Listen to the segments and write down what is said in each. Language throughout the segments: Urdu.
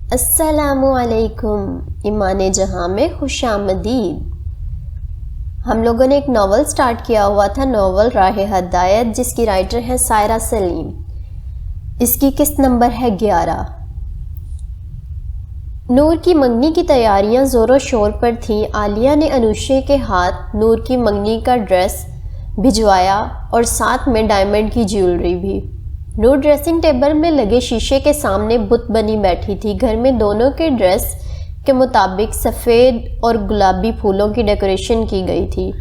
السلام علیکم، ایمان جہاں میں خوش آمدید۔ ہم لوگوں نے ایک ناول سٹارٹ کیا ہوا تھا، ناول راہ ہدایت، جس کی رائٹر ہے سائرہ سلیم۔ اس کی قسط نمبر ہے 11۔ نور کی منگنی کی تیاریاں زور و شور پر تھیں۔ عالیہ نے انوشے کے ہاتھ نور کی منگنی کا ڈریس بھجوایا اور ساتھ میں ڈائمنڈ کی جیولری بھی۔ نور ڈریسنگ ٹیبل میں لگے شیشے کے سامنے بت بنی بیٹھی تھی۔ گھر میں دونوں کے ڈریس کے مطابق سفید اور گلابی پھولوں کی ڈیکوریشن کی گئی تھی۔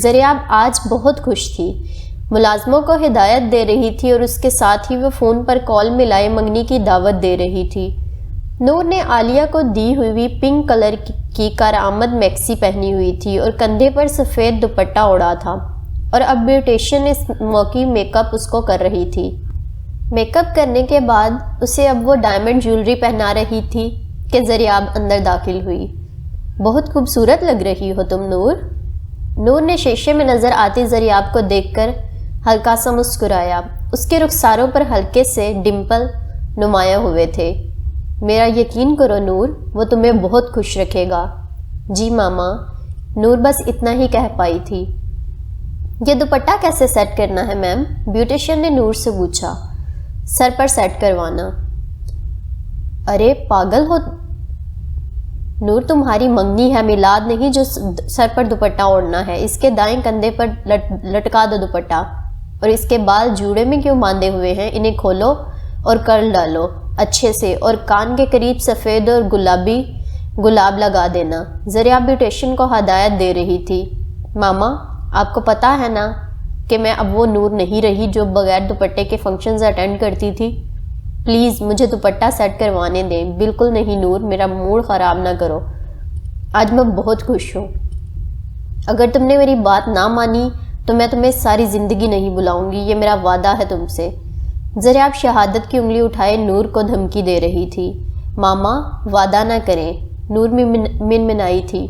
زریاب آج بہت خوش تھی، ملازموں کو ہدایت دے رہی تھی اور اس کے ساتھ ہی وہ فون پر کال ملائے منگنی کی دعوت دے رہی تھی۔ نور نے عالیہ کو دی ہوئی پنک کلر کی کارآمد میکسی پہنی ہوئی تھی اور کندھے پر سفید دوپٹہ اوڑھا تھا، اور اب بیوٹیشین اس موقع میک اپ اس کو کر رہی تھی۔ میک اپ کرنے کے بعد اسے اب وہ ڈائمنڈ جیولری پہنا رہی تھی کہ زریاب اندر داخل ہوئی۔ بہت خوبصورت لگ رہی ہو تم نور۔ نور نے شیشے میں نظر آتی زریاب کو دیکھ کر ہلکا سا مسکرایا۔ اس کے رخساروں پر ہلکے سے ڈمپل نمایاں ہوئے تھے۔ میرا یقین کرو نور، وہ تمہیں بہت خوش رکھے گا۔ جی ماما، نور بس اتنا ہی کہہ پائی تھی۔ یہ دوپٹہ کیسے سیٹ کرنا ہے میم؟ بیوٹیشین نے نور سے پوچھا۔ سر پر سیٹ کروانا۔ ارے پاگل ہو نور، تمہاری منگنی ہے، میلاد نہیں جو سر پر دوپٹہ اوڑھنا ہے۔ اس کے دائیں کندھے پر لٹکا دو دوپٹہ، اور اس کے بال جوڑے میں کیوں باندھے ہوئے ہیں؟ انہیں کھولو اور کرل ڈالو اچھے سے، اور کان کے قریب سفید اور گلابی گلاب لگا دینا۔ زریاب بیوٹیشین کو ہدایت دے رہی تھی۔ ماما، آپ کو پتہ ہے نا کہ میں اب وہ نور نہیں رہی جو بغیر دوپٹے کے فنکشنز اٹینڈ کرتی تھی۔ پلیز مجھے دوپٹہ سیٹ کروانے دیں۔ بالکل نہیں نور، میرا موڈ خراب نہ کرو، آج میں بہت خوش ہوں۔ اگر تم نے میری بات نہ مانی تو میں تمہیں ساری زندگی نہیں بلاؤں گی، یہ میرا وعدہ ہے تم سے۔ زریاب شہادت کی انگلی اٹھائے نور کو دھمکی دے رہی تھی۔ ماما، وعدہ نہ کریں، نور میں منمنائی تھی۔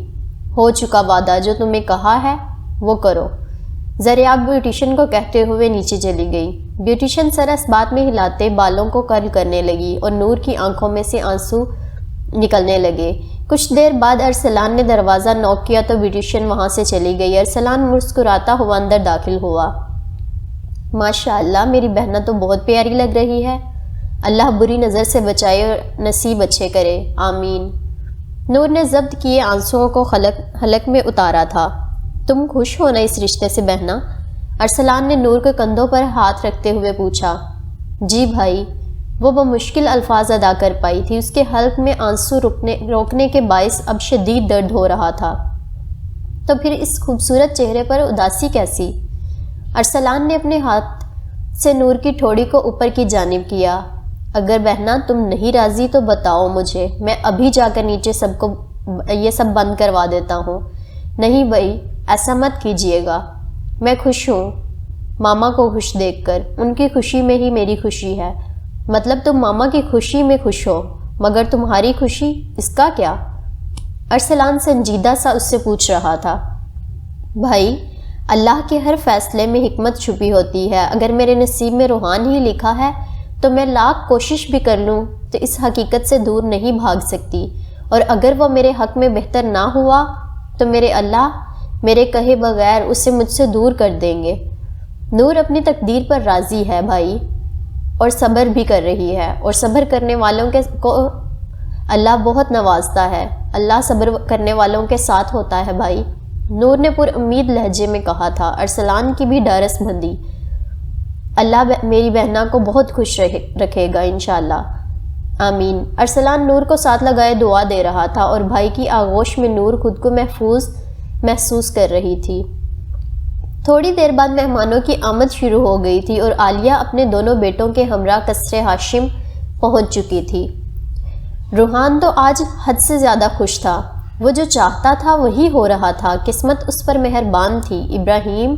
ہو چکا وعدہ، جو تمہیں کہا ہے وہ کرو۔ زریاب بیوٹیشین کو کہتے ہوئے نیچے چلی گئی۔ بیوٹیشین سر اس بات میں ہلاتے بالوں کو کرل کرنے لگی اور نور کی آنکھوں میں سے آنسو نکلنے لگے۔ کچھ دیر بعد ارسلان نے دروازہ نوک کیا تو بیوٹیشین وہاں سے چلی گئی۔ ارسلان مسکراتا ہوا اندر داخل ہوا۔ ماشاءاللہ، میری بہنہ تو بہت پیاری لگ رہی ہے۔ اللہ بری نظر سے بچائے اور نصیب اچھے کرے، آمین۔ نور نے ضبط کیے آنسوؤں کو حلق میں اتارا تھا۔ تم خوش ہو نا اس رشتے سے بہنا؟ ارسلان نے نور کے کندھوں پر ہاتھ رکھتے ہوئے پوچھا۔ جی بھائی، وہ بمشکل الفاظ ادا کر پائی تھی۔ اس کے حلق میں آنسو روکنے کے باعث اب شدید درد ہو رہا تھا۔ تو پھر اس خوبصورت چہرے پر اداسی کیسی؟ ارسلان نے اپنے ہاتھ سے نور کی ٹھوڑی کو اوپر کی جانب کیا۔ اگر بہنا تم نہیں راضی تو بتاؤ مجھے، میں ابھی جا کر نیچے یہ سب بند کروا دیتا ہوں۔ نہیں بھائی، ایسا مت کیجیے گا، میں خوش ہوں ماما کو خوش دیکھ کر۔ ان کی خوشی میں ہی میری خوشی ہے۔ مطلب تم ماما کی خوشی میں خوش ہو، مگر تمہاری خوشی اس کا کیا؟ ارسلان سنجیدہ سا اس سے پوچھ رہا تھا۔ بھائی، اللہ کے ہر فیصلے میں حکمت چھپی ہوتی ہے۔ اگر میرے نصیب میں روحان ہی لکھا ہے تو میں لاکھ کوشش بھی کر لوں تو اس حقیقت سے دور نہیں بھاگ سکتی، اور اگر وہ میرے حق میں بہتر نہ ہوا تو میرے اللہ میرے کہے بغیر اسے مجھ سے دور کر دیں گے۔ نور اپنی تقدیر پر راضی ہے بھائی، اور صبر بھی کر رہی ہے، اور صبر کرنے والوں کو اللہ بہت نوازتا ہے۔ اللہ صبر کرنے والوں کے ساتھ ہوتا ہے بھائی، نور نے پر امید لہجے میں کہا تھا۔ ارسلان کی بھی ڈھارس بندھی۔ اللہ میری بہنہ کو بہت خوش رکھے گا انشاءاللہ، آمین۔ ارسلان نور کو ساتھ لگائے دعا دے رہا تھا، اور بھائی کی آغوش میں نور خود کو محسوس کر رہی تھی۔ تھوڑی دیر بعد مہمانوں کی آمد شروع ہو گئی تھی اور عالیہ اپنے دونوں بیٹوں کے ہمراہ قصر ہاشم پہنچ چکی تھی۔ روحان تو آج حد سے زیادہ خوش تھا۔ وہ جو چاہتا تھا وہی ہو رہا تھا۔ قسمت اس پر مہربان تھی۔ ابراہیم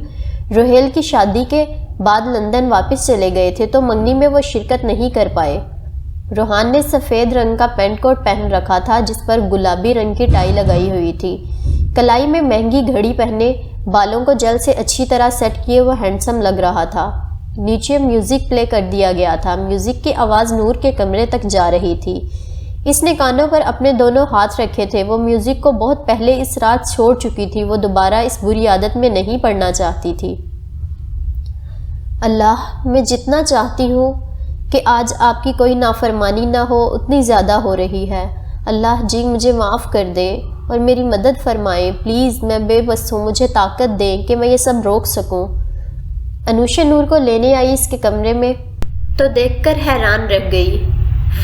روحیل کی شادی کے بعد لندن واپس چلے گئے تھے تو منگنی میں وہ شرکت نہیں کر پائے۔ روحان نے سفید رنگ کا پینٹ کوٹ پہن رکھا تھا جس پر گلابی رنگ کی ٹائی لگائی ہوئی تھی۔ کلائی میں مہنگی گھڑی پہنے، بالوں کو جل سے اچھی طرح سیٹ کیے وہ ہینڈسم لگ رہا تھا۔ نیچے میوزک پلے کر دیا گیا تھا۔ میوزک کی آواز نور کے کمرے تک جا رہی تھی۔ اس نے کانوں پر اپنے دونوں ہاتھ رکھے تھے۔ وہ میوزک کو بہت پہلے اس رات چھوڑ چکی تھی۔ وہ دوبارہ اس بری عادت میں نہیں پڑنا چاہتی تھی۔ اللہ، میں جتنا چاہتی ہوں کہ آج آپ کی کوئی نافرمانی نہ ہو اتنی زیادہ ہو رہی ہے۔ اللہ جی مجھے معاف کر دے اور میری مدد فرمائیں پلیز، میں بے بس ہوں، مجھے طاقت دیں کہ میں یہ سب روک سکوں۔ انوشا نور کو لینے آئی اس کے کمرے میں تو دیکھ کر حیران رہ گئی۔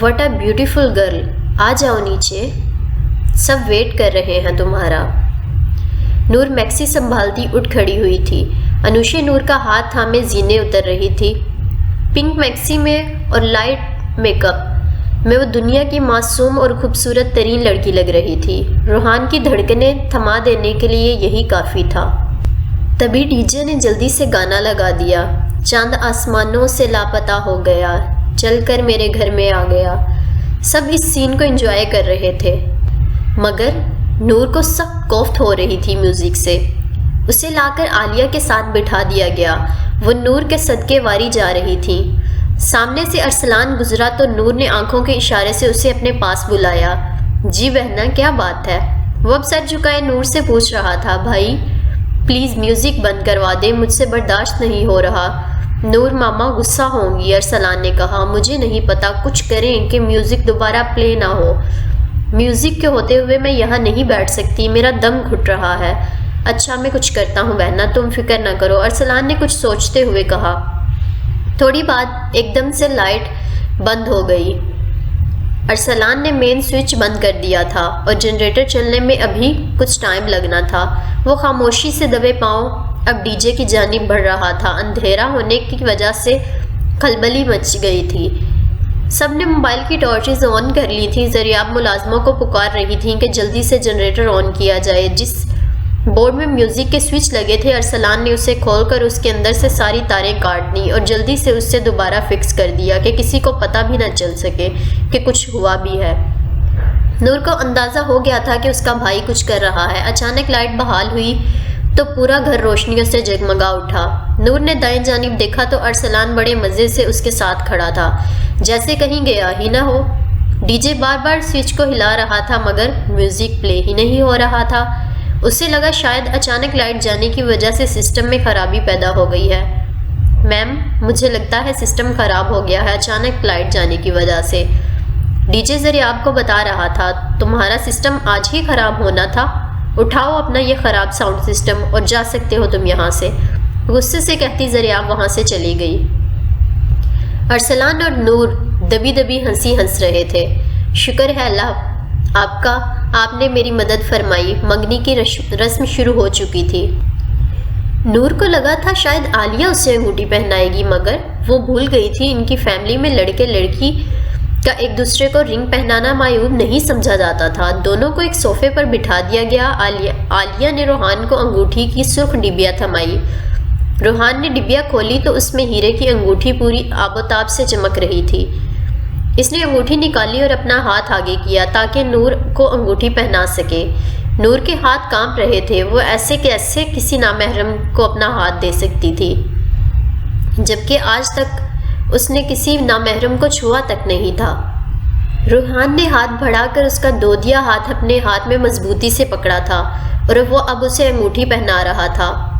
واٹ اے بیوٹیفل گرل، آ جاؤ نیچے، سب ویٹ کر رہے ہیں تمہارا۔ نور میکسی سنبھالتی اٹھ کھڑی ہوئی تھی۔ انوشا نور کا ہاتھ تھامے زینے اتر رہی تھی۔ پنک میکسی میں اور لائٹ میک اپ میں وہ دنیا کی معصوم اور خوبصورت ترین لڑکی لگ رہی تھی۔ روحان کی دھڑکنیں تھما دینے کے لیے یہی کافی تھا۔ تبھی ڈی جے نے جلدی سے گانا لگا دیا۔ چاند آسمانوں سے لاپتہ ہو گیا، چل کر میرے گھر میں آ گیا۔ سب اس سین کو انجوائے کر رہے تھے، مگر نور کو سخت کوفت ہو رہی تھی میوزک سے۔ اسے لا کر عالیہ کے ساتھ بٹھا دیا گیا۔ وہ نور کے صدقے واری جا رہی تھی۔ سامنے سے ارسلان گزرا تو نور نے آنکھوں کے اشارے سے اسے اپنے پاس بلایا۔ جی بہنا کیا بات ہے؟ وہ اب سر جھکائے نور سے پوچھ رہا تھا۔ بھائی پلیز میوزک بند کروا دے، مجھ سے برداشت نہیں ہو رہا۔ نور ماما غصہ ہوں گی، ارسلان نے کہا۔ مجھے نہیں پتا، کچھ کریں کہ میوزک دوبارہ پلے نہ ہو۔ میوزک کے ہوتے ہوئے میں یہاں نہیں بیٹھ سکتی، میرا دم گھٹ رہا ہے۔ اچھا میں کچھ کرتا ہوں بہنا، تم فکر نہ کرو، ارسلان نے کچھ سوچتے ہوئے کہا۔ تھوڑی بعد ایک دم سے لائٹ بند ہو گئی۔ ارسلان نے مین سوئچ بند کر دیا تھا اور جنریٹر چلنے میں ابھی کچھ ٹائم لگنا تھا۔ وہ خاموشی سے دبے پاؤں اب ڈی جے کی جانب بڑھ رہا تھا۔ اندھیرا ہونے کی وجہ سے کھلبلی مچ گئی تھی۔ سب نے موبائل کی ٹارچز آن کر لی تھیں۔ ذریعہ ملازموں کو پکار رہی تھیں کہ جلدی سے جنریٹر آن کیا جائے۔ جس بورڈ میں میوزک کے سوئچ لگے تھے ارسلان نے اسے کھول کر اس کے اندر سے ساری تاریں کاٹ دیں اور جلدی سے اسے دوبارہ فکس کر دیا کہ کسی کو پتہ بھی نہ چل سکے کہ کچھ ہوا بھی ہے۔ نور کو اندازہ ہو گیا تھا کہ اس کا بھائی کچھ کر رہا ہے۔ اچانک لائٹ بحال ہوئی تو پورا گھر روشنیوں سے جگمگا اٹھا۔ نور نے دائیں جانب دیکھا تو ارسلان بڑے مزے سے اس کے ساتھ کھڑا تھا، جیسے کہیں گیا ہی نہ ہو۔ ڈی جے بار بار سوئچ کو ہلا رہا تھا مگر میوزک پلے ہی نہیں ہو رہا تھا۔ اسے لگا شاید اچانک لائٹ جانے کی وجہ سے سسٹم میں خرابی پیدا ہو گئی ہے۔ میم مجھے لگتا ہے سسٹم خراب ہو گیا ہے اچانک لائٹ جانے کی وجہ سے۔ ڈی جے ذریعہ آپ کو بتا رہا تھا تمہارا سسٹم آج ہی خراب ہونا تھا، اٹھاؤ اپنا یہ خراب ساؤنڈ سسٹم اور جا سکتے ہو تم یہاں سے، غصے سے کہتی ذریعہ وہاں سے چلی گئی۔ ارسلان اور نور دبی دبی ہنسی ہنس رہے تھے۔ شکر ہے اللہ آپ کا، آپ نے میری مدد فرمائی۔ منگنی کی رسم شروع ہو چکی تھی۔ نور کو لگا تھا شاید عالیہ اسے انگوٹھی پہنائے گی مگر وہ بھول گئی تھی ان کی فیملی میں لڑکے لڑکی کا ایک دوسرے کو رنگ پہنانا معیوب نہیں سمجھا جاتا تھا۔ دونوں کو ایک صوفے پر بٹھا دیا گیا۔ عالیہ نے روحان کو انگوٹھی کی سرخ ڈبیا تھمائی۔ روحان نے ڈبیا کھولی تو اس میں ہیرے کی انگوٹھی پوری آب و تاب سے چمک رہی تھی۔ اس نے انگوٹھی نکالی اور اپنا ہاتھ آگے کیا تاکہ نور کو انگوٹھی پہنا سکے۔ نور کے ہاتھ کانپ رہے تھے، وہ ایسے کیسے کسی نامحرم کو اپنا ہاتھ دے سکتی تھی، جبکہ آج تک اس نے کسی نامحرم کو چھوا تک نہیں تھا۔ روحان نے ہاتھ بڑھا کر اس کا دودیا ہاتھ اپنے ہاتھ میں مضبوطی سے پکڑا تھا اور وہ اب اسے انگوٹھی پہنا رہا تھا۔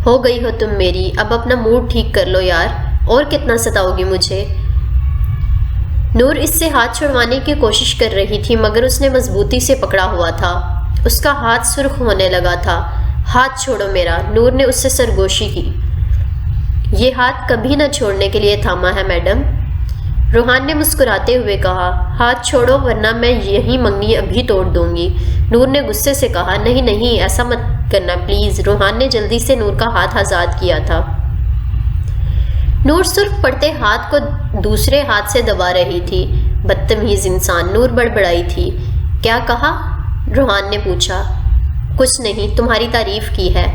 ہو گئی ہو تم میری، اب اپنا موڈ ٹھیک کر لو یار، اور کتنا ستاؤ گی مجھے۔ نور اس سے ہاتھ چھڑوانے کی کوشش کر رہی تھی مگر اس نے مضبوطی سے پکڑا ہوا تھا۔ اس کا ہاتھ سرخ ہونے لگا تھا۔ ہاتھ چھوڑو میرا، نور نے اس سے سرگوشی کی۔ یہ ہاتھ کبھی نہ چھوڑنے کے لیے تھاما ہے میڈم، روحان نے مسکراتے ہوئے کہا۔ ہاتھ چھوڑو ورنہ میں یہی منگنی ابھی توڑ دوں گی، نور نے غصے سے کہا۔ نہیں نہیں ایسا مت کرنا پلیز، روحان نے جلدی سے نور کا ہاتھ آزاد کیا تھا۔ نور سرخ پڑتے ہاتھ کو دوسرے ہاتھ سے دبا رہی تھی۔ بدتمیز انسان، نور بڑبڑائی تھی۔ کیا کہا؟ روحان نے پوچھا۔ کچھ نہیں، تمہاری تعریف کی ہے۔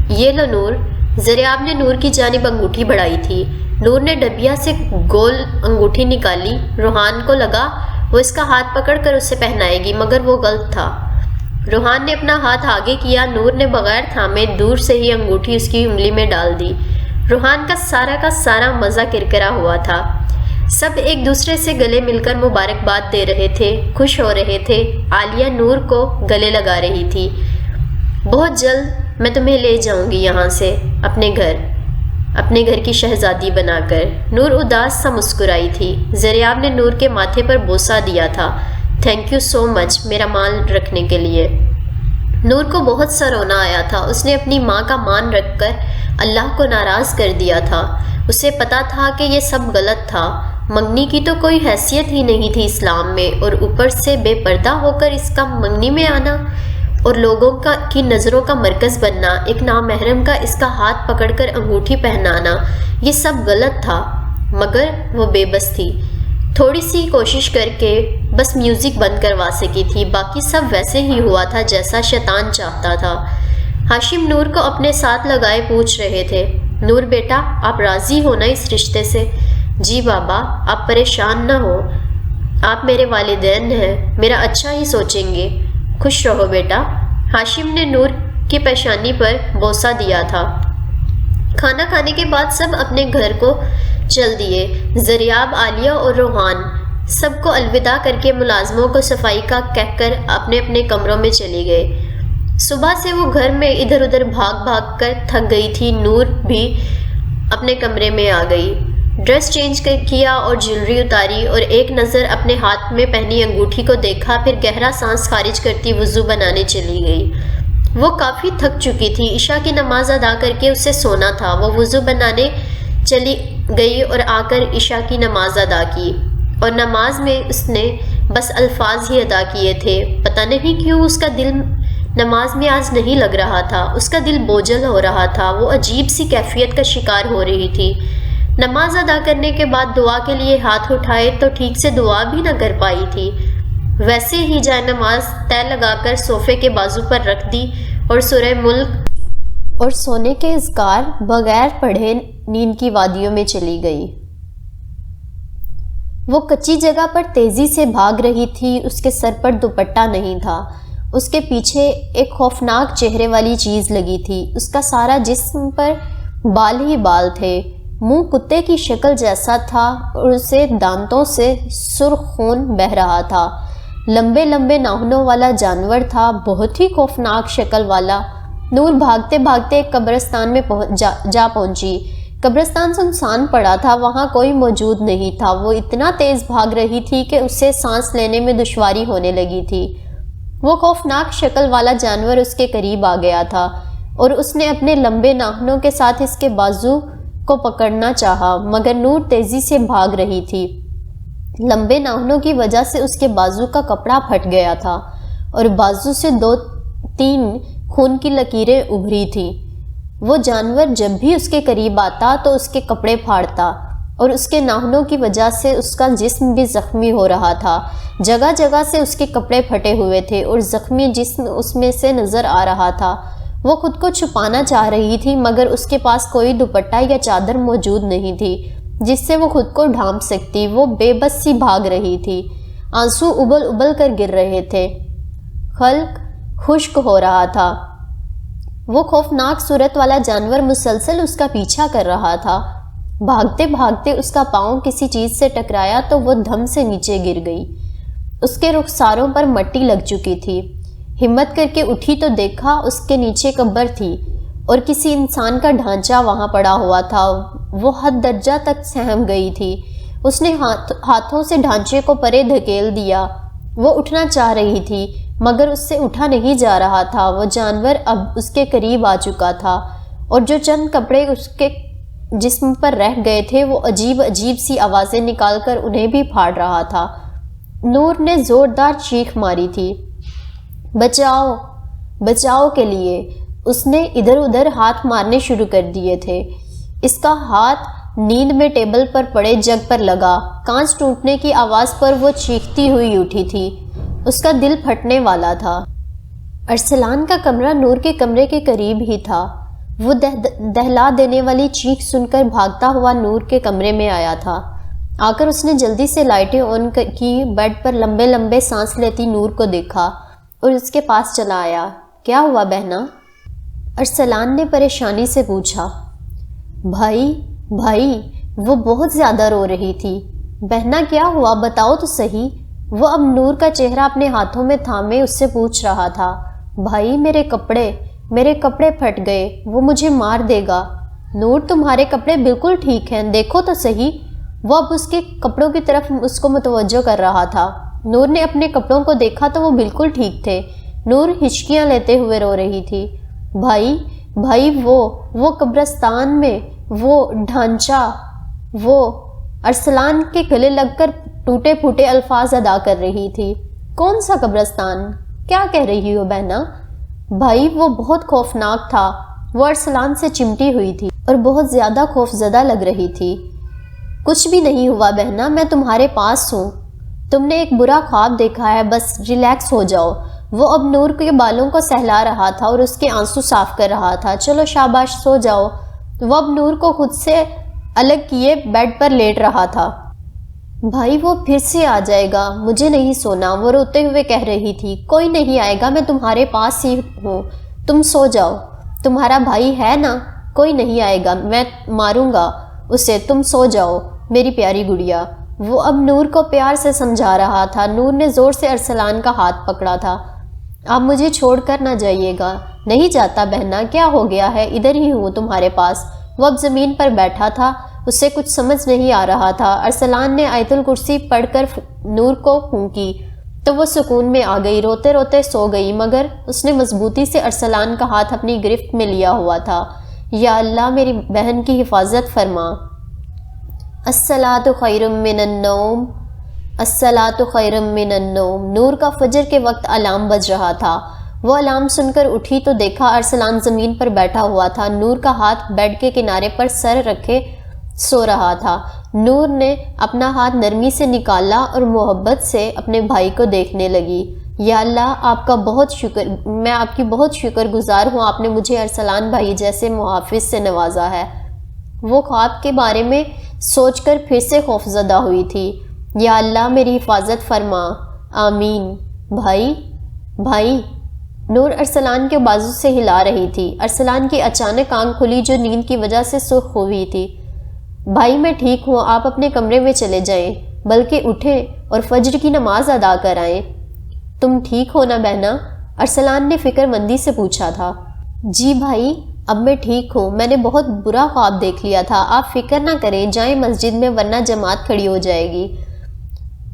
یہ لو نور، ذریعہ نے نور کی جانب انگوٹھی بڑھائی تھی۔ نور نے ڈبیا سے گول انگوٹھی نکالی۔ روحان کو لگا وہ اس کا ہاتھ پکڑ کر اسے پہنائے گی مگر وہ غلط تھا۔ روحان نے اپنا ہاتھ آگے کیا، نور نے بغیر تھامے دور سے ہی انگوٹھی اس کی انگلی میں ڈال دی۔ روحان کا سارا مزہ کرکرا ہوا تھا۔ سب ایک دوسرے سے گلے مل کر مبارکباد دے رہے تھے، خوش ہو رہے تھے۔ عالیہ نور کو گلے لگا رہی تھی۔ بہت جلد میں تمہیں لے جاؤں گی یہاں سے، اپنے گھر کی شہزادی بنا کر۔ نور اداس سا مسکرائی تھی۔ زریاب نے نور کے ماتھے پر بوسہ دیا تھا۔ تھینک یو سو مچ میرا مان رکھنے کے لیے۔ نور کو بہت سا رونا آیا تھا۔ اس نے اپنی ماں کا مان رکھ کر اللہ کو ناراض کر دیا تھا۔ اسے پتا تھا کہ یہ سب غلط تھا۔ منگنی کی تو کوئی حیثیت ہی نہیں تھی اسلام میں، اور اوپر سے بے پردہ ہو کر اس کا منگنی میں آنا اور لوگوں کی نظروں کا مرکز بننا، ایک نامحرم کا اس کا ہاتھ پکڑ کر انگوٹھی پہنانا، یہ سب غلط تھا۔ مگر وہ بے بس تھی۔ تھوڑی سی کوشش کر کے بس میوزک بند کروا سکی تھی، باقی سب ویسے ہی ہوا تھا جیسا شیطان چاہتا تھا۔ ہاشم نور کو اپنے ساتھ لگائے پوچھ رہے تھے، نور بیٹا آپ راضی ہو نا اس رشتے سے؟ جی بابا، آپ پریشان نہ ہو، آپ میرے والدین ہیں، میرا اچھا ہی سوچیں گے۔ خوش رہو بیٹا۔ ہاشم نے نور کی پیشانی پر بوسہ دیا تھا۔ کھانا کھانے کے بعد سب اپنے گھر کو چل دیے۔ زریاب، عالیہ اور روحان سب کو الوداع کر کے ملازموں کو صفائی کا کہہ کر اپنے اپنے کمروں میں چلی گئے۔ صبح سے وہ گھر میں ادھر ادھر بھاگ بھاگ کر تھک گئی تھی۔ نور بھی اپنے کمرے میں آ گئی، ڈریس چینج کیا اور جیولری اتاری اور ایک نظر اپنے ہاتھ میں پہنی انگوٹھی کو دیکھا، پھر گہرا سانس خارج کرتی وضو بنانے چلی گئی۔ وہ کافی تھک چکی تھی۔ عشاء کی نماز ادا کر کے اسے سونا تھا۔ وہ وضو بنانے چلی گئی اور آ کر عشاء کی نماز ادا کی، اور نماز میں اس نے بس الفاظ ہی ادا کیے تھے۔ پتہ نہیں کیوں اس کا دل نماز میں آج نہیں لگ رہا تھا۔ اس کا دل بوجھل ہو رہا تھا۔ وہ عجیب سی کیفیت کا شکار ہو رہی تھی۔ نماز ادا کرنے کے بعد دعا کے لیے ہاتھ اٹھائے تو ٹھیک سے دعا بھی نہ کر پائی تھی۔ ویسے ہی جائے نماز طے لگا کر صوفے کے بازو پر رکھ دی اور سورہ ملک اور سونے کے اذکار بغیر پڑھے نیند کی وادیوں میں چلی گئی۔ وہ کچی جگہ پر تیزی سے بھاگ رہی تھی۔ اس کے سر پر دوپٹہ نہیں تھا۔ اس کے پیچھے ایک خوفناک چہرے والی چیز لگی تھی۔ اس کا سارا جسم پر بال ہی بال تھے۔ منہ کتے کی شکل جیسا تھا اور اسے دانتوں سے سرخ خون بہہ رہا تھا۔ لمبے لمبے ناخنوں والا جانور تھا، بہت ہی خوفناک شکل والا۔ نور بھاگتے بھاگتے ایک قبرستان میں جا پہنچی۔ قبرستان سنسان پڑا تھا، وہاں کوئی موجود نہیں تھا۔ وہ اتنا تیز بھاگ رہی تھی کہ اسے سانس لینے میں دشواری ہونے لگی تھی۔ وہ خوفناک شکل والا جانور اس کے قریب آ گیا تھا اور اس نے اپنے لمبے ناخنوں کے ساتھ اس کے بازو کو پکڑنا چاہا، مگر نور تیزی سے بھاگ رہی تھی۔ لمبے ناخنوں کی وجہ سے اس کے بازو کا کپڑا پھٹ گیا تھا اور بازو سے 2-3 خون کی لکیریں ابھری تھیں۔ وہ جانور جب بھی اس کے قریب آتا تو اس کے کپڑے پھاڑتا، اور اس کے ناخنوں کی وجہ سے اس کا جسم بھی زخمی ہو رہا تھا۔ جگہ جگہ سے اس کے کپڑے پھٹے ہوئے تھے اور زخمی جسم اس میں سے نظر آ رہا تھا۔ وہ خود کو چھپانا چاہ رہی تھی، مگر اس کے پاس کوئی دوپٹہ یا چادر موجود نہیں تھی جس سے وہ خود کو ڈھانپ سکتی۔ وہ بے بس سی بھاگ رہی تھی۔ آنسو ابل ابل کر گر رہے تھے۔ خلق خشک ہو رہا تھا۔ وہ خوفناک صورت والا جانور مسلسل اس کا پیچھا کر رہا تھا۔ بھاگتے بھاگتے اس کا پاؤں کسی چیز سے ٹکرایا تو وہ دھم سے نیچے گر گئی۔ اس کے رخساروں پر مٹی لگ چکی تھی۔ ہمت کر کے اٹھی تو دیکھا اس کے نیچے قبر تھی اور کسی انسان کا ڈھانچہ وہاں پڑا ہوا تھا۔ وہ حد درجہ تک سہم گئی تھی۔ اس نے ہاتھوں سے ڈھانچے کو پرے دھکیل دیا۔ وہ اٹھنا چاہ رہی تھی مگر اس سے اٹھا نہیں جا رہا تھا۔ وہ جانور اب اس کے قریب آ چکا تھا اور جو چند کپڑے اس کے جسم پر رہ گئے تھے وہ عجیب عجیب سی آوازیں نکال کر انہیں بھی پھاڑ رہا تھا۔ نور نے زوردار چیخ ماری تھی، بچاؤ بچاؤ کے لیے۔ اس نے ادھر ادھر ہاتھ مارنے شروع کر دیے تھے۔ اس کا ہاتھ نیند میں ٹیبل پر پڑے جگ پر لگا۔ کانچ ٹوٹنے کی آواز پر وہ چیختی ہوئی اٹھی تھی۔ اس کا دل پھٹنے والا تھا۔ ارسلان کا کمرہ نور کے کمرے کے قریب ہی تھا۔ وہ دہلا دینے والی چیخ سن کر بھاگتا ہوا نور کے کمرے میں آیا تھا۔ آ کر اس نے جلدی سے لائٹیں آن کی، بیڈ پر لمبے لمبے سانس لیتی نور کو دیکھا اور اس کے پاس چلا آیا۔ کیا ہوا بہنا؟ ارسلان نے پریشانی سے پوچھا۔ بھائی وہ بہت زیادہ رو رہی تھی۔ بہنا کیا ہوا بتاؤ تو صحیح، وہ اب نور کا چہرہ اپنے ہاتھوں میں تھامے اس سے پوچھ رہا تھا۔ بھائی میرے کپڑے پھٹ گئے، وہ مجھے مار دے گا۔ نور تمہارے کپڑے بالکل ٹھیک ہیں، دیکھو تو صحیح۔ وہ اب اس کے کپڑوں کی طرف اس کو متوجہ کر رہا تھا۔ نور نے اپنے کپڑوں کو دیکھا تو وہ بالکل ٹھیک تھے۔ نور ہچکیاں لیتے ہوئے رو رہی تھی۔ بھائی وہ قبرستان میں وہ ڈھانچہ، وہ ارسلان کے گلے لگ کر ٹوٹے پھوٹے الفاظ ادا کر رہی تھی۔ کون سا قبرستان؟ کیا کہہ رہی ہو بہنا؟ بھائی وہ بہت خوفناک تھا، وہ ارسلان سے چمٹی ہوئی تھی اور بہت زیادہ خوف زدہ لگ رہی تھی۔ کچھ بھی نہیں ہوا بہنا، میں تمہارے پاس ہوں۔ تم نے ایک برا خواب دیکھا ہے، بس ریلیکس ہو جاؤ۔ وہ اب نور کے بالوں کو سہلا رہا تھا اور اس کے آنسو صاف کر رہا تھا۔ چلو شاباش سو جاؤ۔ وہ اب نور کو خود سے الگ کیے بیڈ پر لیٹ رہا تھا۔ بھائی وہ پھر سے آ جائے گا، مجھے نہیں سونا، وہ روتے ہوئے کہہ رہی تھی۔ کوئی نہیں آئے گا، میں تمہارے پاس ہی ہوں، تم سو جاؤ۔ تمہارا بھائی ہے نا، کوئی نہیں آئے گا، میں ماروں گا اسے، تم سو جاؤ میری پیاری گڑیا۔ وہ اب نور کو پیار سے سمجھا رہا تھا۔ نور نے زور سے ارسلان کا ہاتھ پکڑا تھا۔ آپ مجھے چھوڑ کر نہ جائیے گا۔ نہیں جاتا بہنا، کیا ہو گیا ہے، ادھر ہی ہوں تمہارے پاس۔ وہ اب زمین پر بیٹھا تھا، اسے کچھ سمجھ نہیں آ رہا تھا۔ ارسلان نے آیت الکرسی پڑھ کر نور کو پھونکی تو وہ سکون میں آ گئی، روتے روتے سو گئی، مگر اس نے مضبوطی سے ارسلان کا ہاتھ اپنی گرفت میں لیا ہوا تھا۔ یا اللہ میری بہن کی حفاظت فرما۔ الصلاۃ خیر من النوم، الصلاۃ خیر من النوم۔ نور کا فجر کے وقت الارم بج رہا تھا۔ وہ الارم سن کر اٹھی تو دیکھا ارسلان زمین پر بیٹھا ہوا تھا، نور کا ہاتھ بیڈ کے کنارے پر سر رکھے سو رہا تھا۔ نور نے اپنا ہاتھ نرمی سے نکالا اور محبت سے اپنے بھائی کو دیکھنے لگی۔ یا اللہ آپ کا بہت شکر، میں آپ کی بہت شکر گزار ہوں، آپ نے مجھے ارسلان بھائی جیسے محافظ سے نوازا ہے۔ وہ خواب کے بارے میں سوچ کر پھر سے خوفزدہ ہوئی تھی۔ یا اللہ میری حفاظت فرما، آمین۔ بھائی نور ارسلان کے بازو سے ہلا رہی تھی۔ ارسلان کی اچانک آنکھ کھلی جو نیند کی وجہ سے سرخ ہوئی تھی۔ بھائی میں ٹھیک ہوں، آپ اپنے کمرے میں چلے جائیں، بلکہ اٹھیں اور فجر کی نماز ادا کر آئیں۔ تم ٹھیک ہو نا بہنا؟ ارسلان نے فکر مندی سے پوچھا تھا۔ جی بھائی اب میں ٹھیک ہوں، میں نے بہت برا خواب دیکھ لیا تھا، آپ فکر نہ کریں، جائیں مسجد میں ورنہ جماعت کھڑی ہو جائے گی۔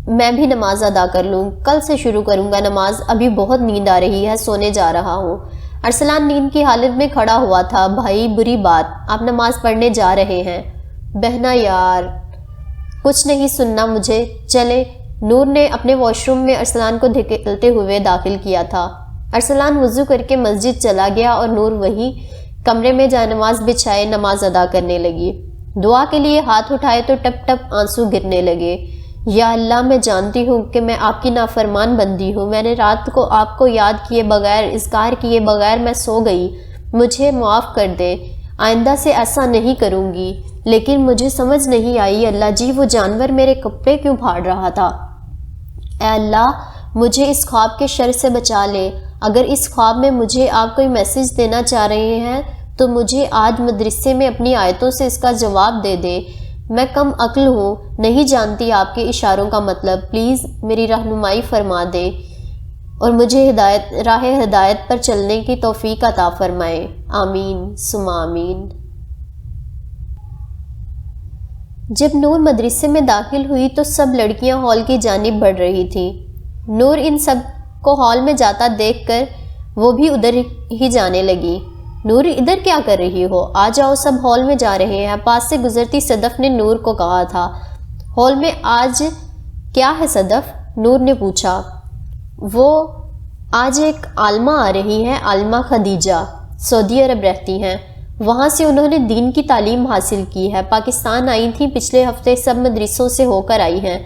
میں بھی نماز ادا کر لوں، کل سے شروع کروں گا نماز، ابھی بہت نیند آ رہی ہے، سونے جا رہا ہوں۔ ارسلان نیند کی حالت میں کھڑا ہوا تھا۔ بھائی بری بات، آپ نماز پڑھنے جا رہے ہیں؟ بہنا یار کچھ نہیں سننا مجھے، چلے۔ نور نے اپنے واش روم میں ارسلان کو دھکیلتے ہوئے داخل کیا تھا۔ ارسلان وضو کر کے مسجد چلا گیا اور نور وہی کمرے میں جا نماز بچھائے نماز ادا کرنے لگی۔ دعا کے لیے ہاتھ اٹھائے تو ٹپ ٹپ آنسو گرنے لگے۔ یا اللہ میں جانتی ہوں کہ میں آپ کی نافرمان بندی ہوں، میں نے رات کو آپ کو یاد کیے بغیر، اذکار کیے بغیر میں سو گئی، مجھے معاف کر دے، آئندہ سے ایسا نہیں کروں گی۔ لیکن مجھے سمجھ نہیں آئی اللہ جی وہ جانور میرے کپڑے کیوں پھاڑ رہا تھا۔ اے اللہ مجھے اس خواب کے شر سے بچا لے، اگر اس خواب میں مجھے آپ کوئی میسج دینا چاہ رہے ہیں تو مجھے آج مدرسے میں اپنی آیتوں سے اس کا جواب دے دے۔ میں کم عقل ہوں، نہیں جانتی آپ کے اشاروں کا مطلب، پلیز میری رہنمائی فرما دیں اور مجھے راہ ہدایت پر چلنے کی توفیق عطا فرمائے، آمین ثم آمین۔ جب نور مدرسے میں داخل ہوئی تو سب لڑکیاں ہال کی جانب بڑھ رہی تھیں۔ نور ان سب کو ہال میں جاتا دیکھ کر وہ بھی ادھر ہی جانے لگی۔ نور ادھر کیا کر رہی ہو؟ آ جاؤ، سب ہال میں جا رہے ہیں، پاس سے گزرتی صدف نے نور کو کہا تھا۔ ہال میں آج کیا ہے صدف؟ نور نے پوچھا۔ وہ آج ایک عالمہ آ رہی ہے، عالمہ خدیجہ، سعودی عرب رہتی ہیں، وہاں سے انہوں نے دین کی تعلیم حاصل کی ہے، پاکستان آئی تھیں پچھلے ہفتے، سب مدرسوں سے ہو کر آئی ہیں،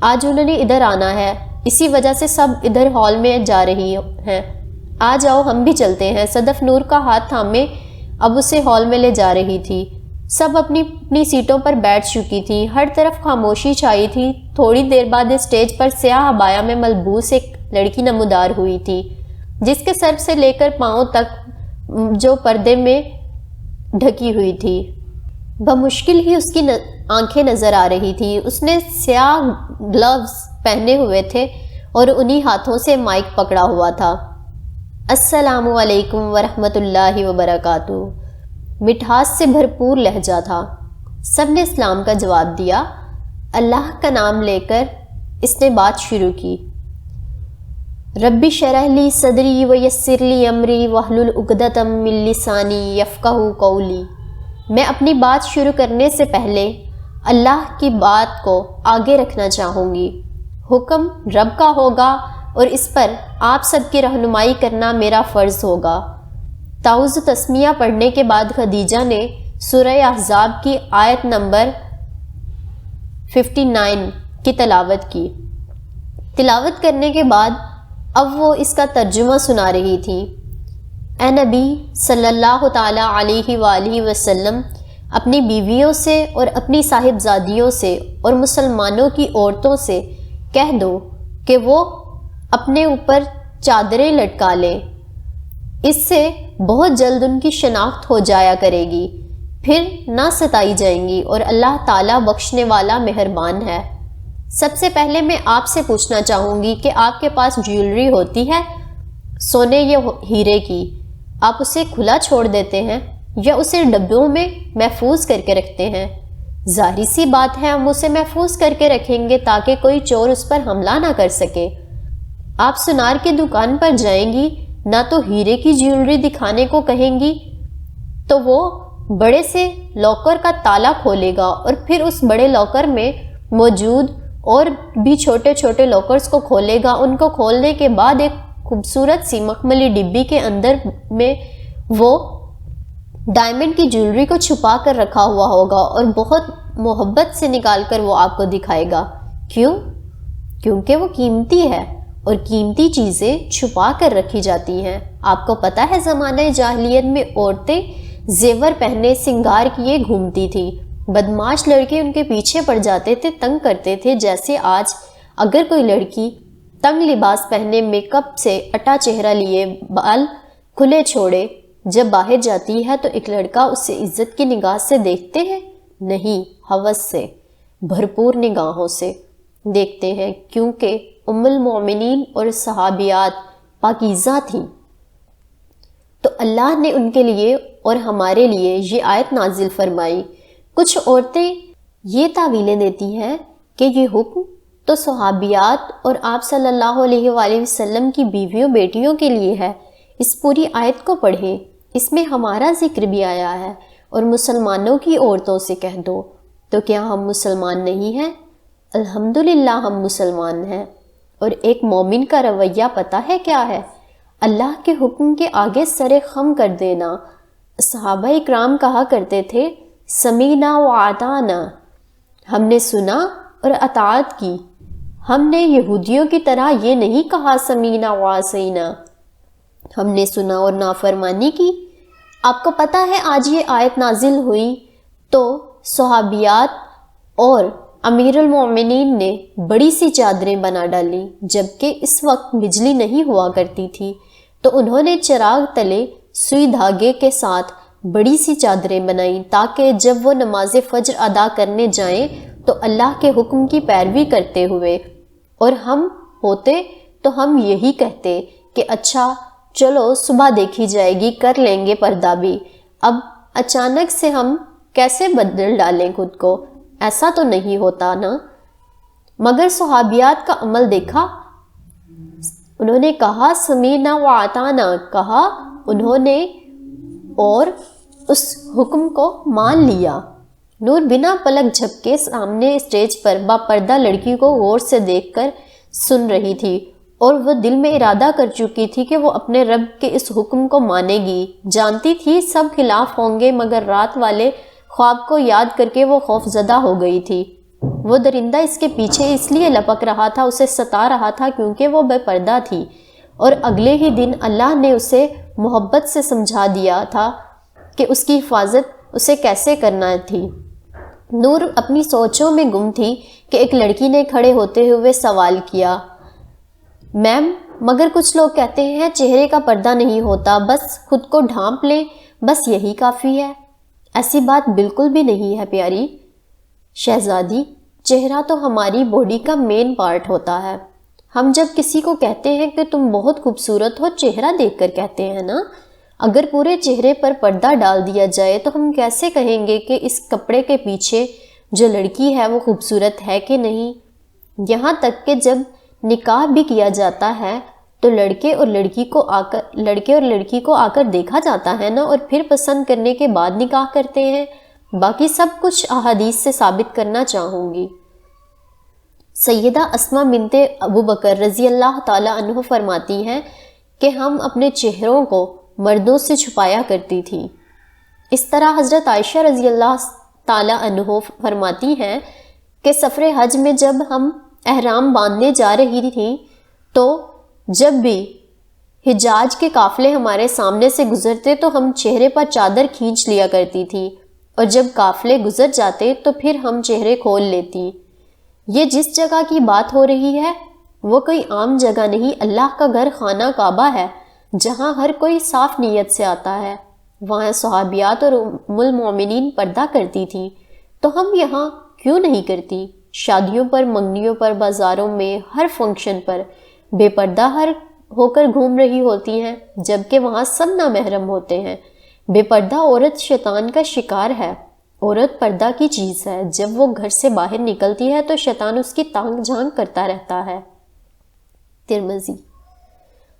آج انہوں نے ادھر آنا ہے، اسی وجہ سے سب ادھر ہال میں جا رہی ہیں، آ جاؤ ہم بھی چلتے ہیں۔ صدف نور کا ہاتھ تھامے اب اسے ہال میں لے جا رہی تھی۔ سب اپنی اپنی سیٹوں پر بیٹھ چکی تھی، ہر طرف خاموشی چھائی تھی۔ تھوڑی دیر بعد اسٹیج پر سیاہ عبایا میں ملبوس ایک لڑکی نمودار ہوئی تھی، جس کے سر سے لے کر پاؤں تک جو پردے میں ڈھکی ہوئی تھی۔ بمشکل ہی اس کی آنکھیں نظر آ رہی تھی۔ اس نے سیاہ گلوز پہنے ہوئے تھے اور انہی ہاتھوں سے مائک پکڑا ہوا تھا۔ السلام علیکم ورحمۃ اللہ وبرکاتہ، مٹھاس سے بھرپور لہجہ تھا۔ سب نے اسلام کا جواب دیا۔ اللہ کا نام لے کر اس نے بات شروع کی۔ ربی شرح لی صدری ویسر لی امری واحلل عقدۃ من لسانی یفقہوا قولی۔ میں اپنی بات شروع کرنے سے پہلے اللہ کی بات کو آگے رکھنا چاہوں گی۔ حکم رب کا ہوگا اور اس پر آپ سب کی رہنمائی کرنا میرا فرض ہوگا۔ تعوذ تسمیہ پڑھنے کے بعد خدیجہ نے سورہ احزاب کی آیت نمبر 59 کی تلاوت کی۔ تلاوت کرنے کے بعد اب وہ اس کا ترجمہ سنا رہی تھی۔ اے نبی صلی اللہ تعالیٰ علیہ وآلہ وسلم، اپنی بیویوں سے اور اپنی صاحبزادیوں سے اور مسلمانوں کی عورتوں سے کہہ دو کہ وہ اپنے اوپر چادریں لٹکا لیں، اس سے بہت جلد ان کی شناخت ہو جایا کرے گی، پھر نہ ستائی جائیں گی، اور اللہ تعالیٰ بخشنے والا مہربان ہے۔ سب سے پہلے میں آپ سے پوچھنا چاہوں گی کہ آپ کے پاس جیولری ہوتی ہے، سونے یا ہیرے کی، آپ اسے کھلا چھوڑ دیتے ہیں یا اسے ڈبوں میں محفوظ کر کے رکھتے ہیں؟ ظاہری سی بات ہے ہم اسے محفوظ کر کے رکھیں گے تاکہ کوئی چور اس پر حملہ نہ کر سکے۔ آپ سنار کی دکان پر جائیں گی، نہ تو ہیرے کی جیولری دکھانے کو کہیں گی تو وہ بڑے سے لاکر کا تالا کھولے گا اور پھر اس بڑے لاکر میں موجود اور بھی چھوٹے چھوٹے لاکرز کو کھولے گا۔ ان کو کھولنے کے بعد ایک خوبصورت سی مخملی ڈبی کے اندر میں وہ ڈائمنڈ کی جیولری کو چھپا کر رکھا ہوا ہوگا اور بہت محبت سے نکال کر وہ آپ کو دکھائے گا۔ کیوں؟ کیونکہ وہ قیمتی ہے اور قیمتی چیزیں چھپا کر رکھی جاتی ہیں۔ آپ کو پتہ ہے زمانہ جاہلیت میں عورتیں زیور پہنے سنگار کیے گھومتی تھیں۔ بدماش لڑکے ان کے پیچھے پڑ جاتے تھے، تنگ کرتے تھے۔ جیسے آج اگر کوئی لڑکی تنگ لباس پہنے، میک اپ سے اٹا چہرہ لیے، بال کھلے چھوڑے جب باہر جاتی ہے تو ایک لڑکا اسے عزت کی نگاہ سے دیکھتے ہیں؟ نہیں، ہوس سے، بھرپور نگاہوں سے دیکھتے ہیں، کیونکہ ام المومنین اور صحابیات پاکیزہ تھیں۔ تو اللہ نے ان کے لیے اور ہمارے لیے یہ آیت نازل فرمائی۔ کچھ عورتیں یہ تعویلیں دیتی ہیں کہ یہ حکم تو صحابیات اور آپ صلی اللہ علیہ وآلہ وسلم کی بیویوں بیٹیوں کے لیے ہے، اس پوری آیت کو پڑھیں، اس میں ہمارا ذکر بھی آیا ہے، اور مسلمانوں کی عورتوں سے کہہ دو۔ تو کیا ہم مسلمان نہیں ہیں؟ الحمدللہ ہم مسلمان ہیں۔ اور ایک مومن کا رویہ پتہ ہے کیا ہے؟ اللہ کے حکم کے آگے سر خم کر دینا۔ صحابہ اکرام کہا کرتے تھے سمینا و اطعنا، ہم نے سنا اور اطاعت کی۔ ہم نے یہودیوں کی طرح یہ نہیں کہا سمینا و عصینا، ہم نے سنا اور نافرمانی کی۔ آپ کو پتہ ہے آج یہ آیت نازل ہوئی تو صحابیات اور امیر المومنین نے بڑی سی چادریں بنا ڈالی، جبکہ اس وقت بجلی نہیں ہوا کرتی تھی، تو انہوں نے چراغ تلے سوئی دھاگے کے ساتھ بڑی سی چادریں بنائیں تاکہ جب وہ نماز فجر ادا کرنے جائیں تو اللہ کے حکم کی پیروی کرتے ہوئے، اور ہم ہوتے تو ہم یہی کہتے کہ اچھا چلو صبح دیکھی جائے گی، کر لیں گے پردہ بھی۔ اب اچانک سے ہم کیسے بدل ڈالیں خود کو؟ ایسا تو نہیں ہوتا نا۔ مگر صحابیات کا عمل دیکھا، انہوں نے کہا سمینا و اطعنا، کہا انہوں نے اور اس حکم کو مان لیا۔ نور بنا پلک جھپکے سامنے اسٹیج پر با پردہ لڑکی کو غور سے دیکھ کر سن رہی تھی، اور وہ دل میں ارادہ کر چکی تھی کہ وہ اپنے رب کے اس حکم کو مانے گی۔ جانتی تھی سب خلاف ہوں گے، مگر رات والے خواب کو یاد کر کے وہ خوف زدہ ہو گئی تھی۔ وہ درندہ اس کے پیچھے اس لیے لپک رہا تھا، اسے ستا رہا تھا کیونکہ وہ بے پردہ تھی، اور اگلے ہی دن اللہ نے اسے محبت سے سمجھا دیا تھا کہ اس کی حفاظت اسے کیسے کرنا تھی۔ نور اپنی سوچوں میں گم تھی کہ ایک لڑکی نے کھڑے ہوتے ہوئے سوال کیا، میم مگر کچھ لوگ کہتے ہیں چہرے کا پردہ نہیں ہوتا، بس خود کو ڈھانپ لیں، بس یہی کافی ہے۔ ایسی بات بالکل بھی نہیں ہے پیاری شہزادی، چہرہ تو ہماری باڈی کا مین پارٹ ہوتا ہے۔ ہم جب کسی کو کہتے ہیں کہ تم بہت خوبصورت ہو، چہرہ دیکھ کر کہتے ہیں نا۔ اگر پورے چہرے پر پردہ ڈال دیا جائے تو ہم کیسے کہیں گے کہ اس کپڑے کے پیچھے جو لڑکی ہے وہ خوبصورت ہے کہ نہیں؟ یہاں تک کہ جب نکاح بھی کیا جاتا ہے تو لڑکے اور لڑکی کو آ کر دیکھا جاتا ہے نا، اور پھر پسند کرنے کے بعد نکاح کرتے ہیں۔ باقی سب کچھ احادیث سے ثابت کرنا چاہوں گی۔ سیدہ اسماء بنت ابو بکر رضی اللہ تعالیٰ عنہ فرماتی ہیں کہ ہم اپنے چہروں کو مردوں سے چھپایا کرتی تھی۔ اس طرح حضرت عائشہ رضی اللہ تعالیٰ عنہ فرماتی ہیں کہ سفر حج میں جب ہم احرام باندھنے جا رہی تھیں تو جب بھی حجاج کے قافلے ہمارے سامنے سے گزرتے تو ہم چہرے پر چادر کھینچ لیا کرتی تھی، اور جب قافلے گزر جاتے تو پھر ہم چہرے کھول لیتی۔ یہ جس جگہ کی بات ہو رہی ہے وہ کوئی عام جگہ نہیں، اللہ کا گھر خانہ کعبہ ہے، جہاں ہر کوئی صاف نیت سے آتا ہے۔ وہاں صحابیات اور ام المومنین پردہ کرتی تھیں، تو ہم یہاں کیوں نہیں کرتی؟ شادیوں پر، منگنیوں پر، بازاروں میں، ہر فنکشن پر بے پردہ ہو کر گھوم رہی ہوتی ہیں، جبکہ وہاں سب نامحرم ہوتے ہیں۔ بے پردہ عورت شیطان کا شکار ہے۔ عورت پردہ کی چیز ہے، جب وہ گھر سے باہر نکلتی ہے تو شیطان اس کی تانگ جھانک کرتا رہتا ہے۔ ترمذی۔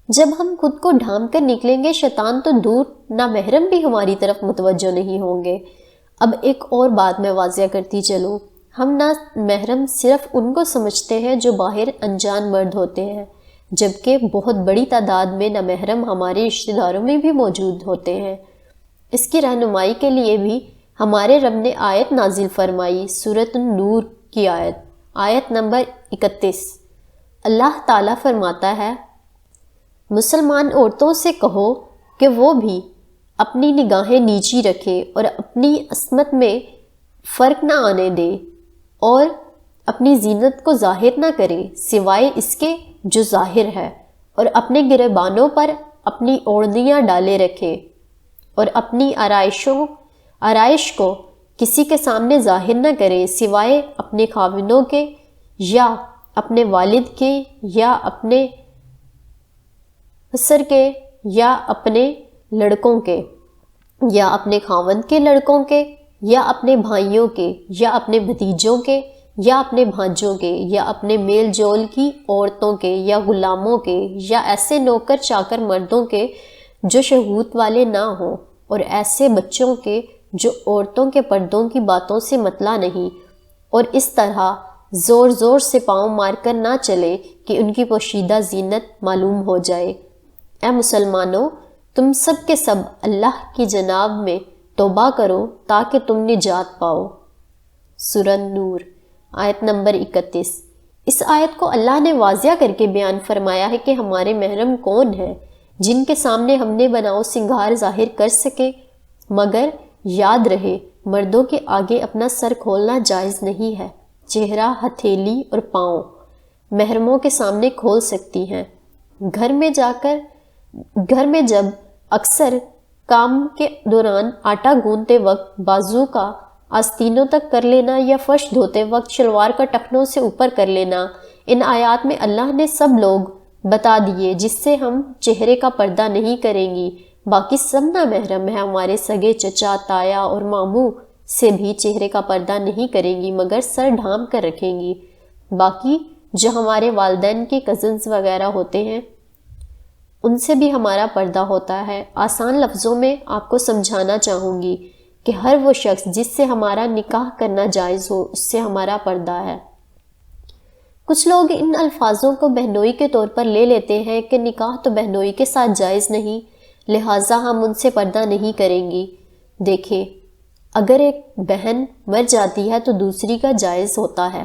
جب ہم خود کو ڈھانپ کر نکلیں گے شیطان تو دور، نامحرم بھی ہماری طرف متوجہ نہیں ہوں گے۔ اب ایک اور بات میں واضح کرتی چلوں، ہم نامحرم صرف ان کو سمجھتے ہیں جو باہر انجان مرد ہوتے ہیں، جبکہ بہت بڑی تعداد میں نامحرم ہمارے رشتہ داروں میں بھی موجود ہوتے ہیں۔ اس کی رہنمائی کے لیے بھی ہمارے رب نے آیت نازل فرمائی، سورۃ النور کی آیت نمبر 31۔ اللہ تعالیٰ فرماتا ہے، مسلمان عورتوں سے کہو کہ وہ بھی اپنی نگاہیں نیچی رکھے اور اپنی عصمت میں فرق نہ آنے دے، اور اپنی زینت کو ظاہر نہ کرے سوائے اس کے جو ظاہر ہے، اور اپنے گریبانوں پر اپنی اوڑھنیاں ڈالے رکھے، اور اپنی آرائش کو کسی کے سامنے ظاہر نہ کرے سوائے اپنے خاوندوں کے، یا اپنے والد کے، یا اپنے خسر کے، یا اپنے لڑکوں کے، یا اپنے خاوند کے لڑکوں کے، یا اپنے بھائیوں کے، یا اپنے بھتیجوں کے، یا اپنے بھانجوں کے، یا اپنے میل جول کی عورتوں کے، یا غلاموں کے، یا ایسے نوکر چاکر مردوں کے جو شہوت والے نہ ہوں، اور ایسے بچوں کے جو عورتوں کے پردوں کی باتوں سے مطلع نہیں، اور اس طرح زور زور سے پاؤں مار کر نہ چلے کہ ان کی پوشیدہ زینت معلوم ہو جائے۔ اے مسلمانوں، تم سب کے سب اللہ کی جناب میں توبہ کرو تاکہ تم نجات پاؤ۔ سورہ نور آیت نمبر 31۔ اس آیت کو اللہ نے واضح کر کے بیان فرمایا ہے کہ ہمارے محرم کون ہیں جن کے سامنے ہم نے بناؤ سنگھار ظاہر کر سکے، مگر یاد رہے مردوں کے آگے اپنا سر کھولنا جائز نہیں ہے۔ چہرہ، ہتھیلی اور پاؤں محرموں کے سامنے کھول سکتی ہیں۔ گھر میں جب اکثر کام کے دوران آٹا گوندتے وقت بازو کا آستینوں تک کر لینا، یا فرش دھوتے وقت شلوار کا ٹخنوں سے اوپر کر لینا، ان آیات میں اللہ نے سب لوگ بتا دیے جس سے ہم چہرے کا پردہ نہیں کریں گی۔ باقی سب نامحرم ہے، ہمارے سگے چچا، تایا اور ماموں سے بھی چہرے کا پردہ نہیں کریں گی مگر سر ڈھانپ کر رکھیں گی۔ باقی جو ہمارے والدین کے کزنز وغیرہ ہوتے ہیں ان سے بھی ہمارا پردہ ہوتا ہے۔ آسان لفظوں میں آپ کو سمجھانا چاہوں گی کہ ہر وہ شخص جس سے ہمارا نکاح کرنا جائز ہو اس سے ہمارا پردہ ہے۔ کچھ لوگ ان الفاظوں کو بہنوئی کے طور پر لے لیتے ہیں کہ نکاح تو بہنوئی کے ساتھ جائز نہیں، لہٰذا ہم ان سے پردہ نہیں کریں گی۔ دیکھیں، اگر ایک بہن مر جاتی ہے تو دوسری کا جائز ہوتا ہے۔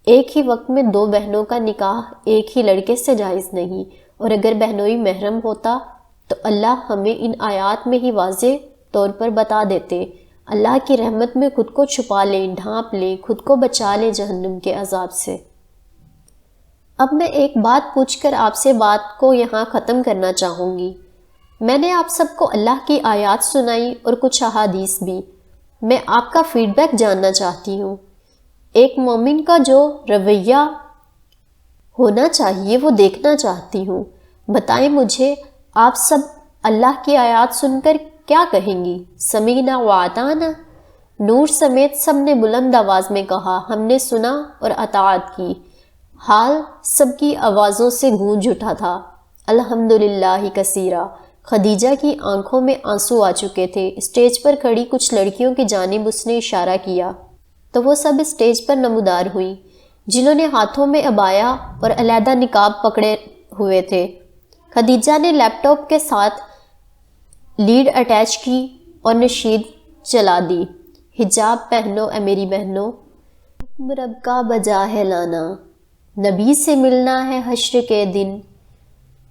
ایک ہی وقت میں دو بہنوں کا نکاح ایک ہی لڑکے سے جائز نہیں، اور اگر بہنوئی محرم ہوتا تو اللہ ہمیں ان آیات میں ہی واضح طور پر بتا دیتے۔ اللہ کی رحمت میں خود کو چھپا لیں، ڈھانپ لیں، خود کو بچا لیں جہنم کے عذاب سے۔ اب میں ایک بات پوچھ کر آپ سے بات کو یہاں ختم کرنا چاہوں گی۔ میں نے آپ سب کو اللہ کی آیات سنائی اور کچھ احادیث بھی، میں آپ کا فیڈ بیک جاننا چاہتی ہوں۔ ایک مومن کا جو رویہ ہونا چاہیے وہ دیکھنا چاہتی ہوں۔ بتائیں مجھے، آپ سب اللہ کی آیات سن کر کیا کہیں گی؟ سمیعنا وَأَطَعْنَا۔ نور سمیت سب نے بلند آواز میں کہا، ہم نے سنا اور اطاعت کی۔ حال سب کی آوازوں سے گونج اٹھا تھا۔ الحمدللہ کثیرا۔ خدیجہ کی آنکھوں میں آنسو آ چکے تھے۔ اسٹیج پر کھڑی کچھ لڑکیوں کی جانب اس نے اشارہ کیا تو وہ سب اسٹیج پر نمودار ہوئیں، جنہوں نے ہاتھوں میں عبایا اور علیحدہ نقاب پکڑے ہوئے تھے۔ خدیجہ نے لیپ ٹاپ کے ساتھ لیڈ اٹیچ کی اور نشید چلا دی، حجاب پہنو اے میری بہنوں، حکم رب کا بجا ہے لانا، نبی سے ملنا ہے حشر کے دن،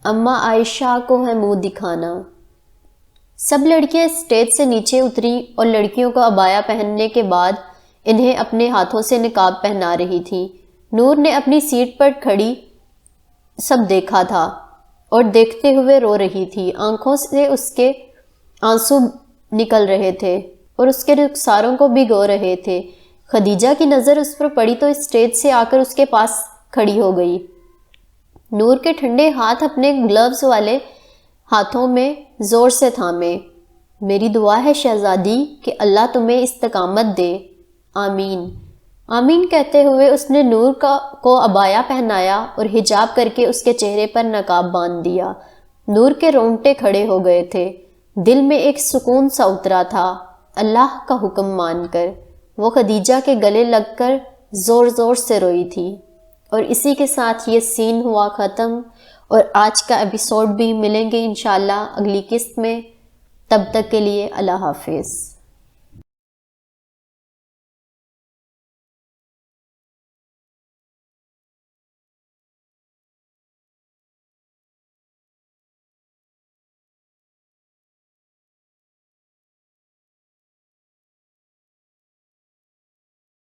اماں عائشہ کو ہے منہ دکھانا۔ سب لڑکیاں اسٹیج سے نیچے اتری اور لڑکیوں کو عبایا پہننے کے بعد انہیں اپنے ہاتھوں سے نقاب پہنا رہی تھیں۔ نور نے اپنی سیٹ پر کھڑی سب دیکھا تھا اور دیکھتے ہوئے رو رہی تھی۔ آنکھوں سے اس کے آنسو نکل رہے تھے اور اس کے رخساروں کو بھگو رہے تھے۔ خدیجہ کی نظر اس پر پڑی تو اسٹیج سے آ کر اس کے پاس کھڑی ہو گئی۔ نور کے ٹھنڈے ہاتھ اپنے گلوز والے ہاتھوں میں زور سے تھامے۔ میری دعا ہے شہزادی کہ اللہ تمہیں استقامت دے، آمین۔ آمین کہتے ہوئے اس نے نور کو عبایا پہنایا اور حجاب کر کے اس کے چہرے پر نقاب باندھ دیا۔ نور کے رونگٹے کھڑے ہو گئے تھے، دل میں ایک سکون سا اترا تھا۔ اللہ کا حکم مان کر وہ خدیجہ کے گلے لگ کر زور زور سے روئی تھی۔ اور اسی کے ساتھ یہ سین ہوا ختم اور آج کا ایپیسوڈ بھی۔ ملیں گے انشاءاللہ اگلی قسط میں، تب تک کے لیے اللہ حافظ۔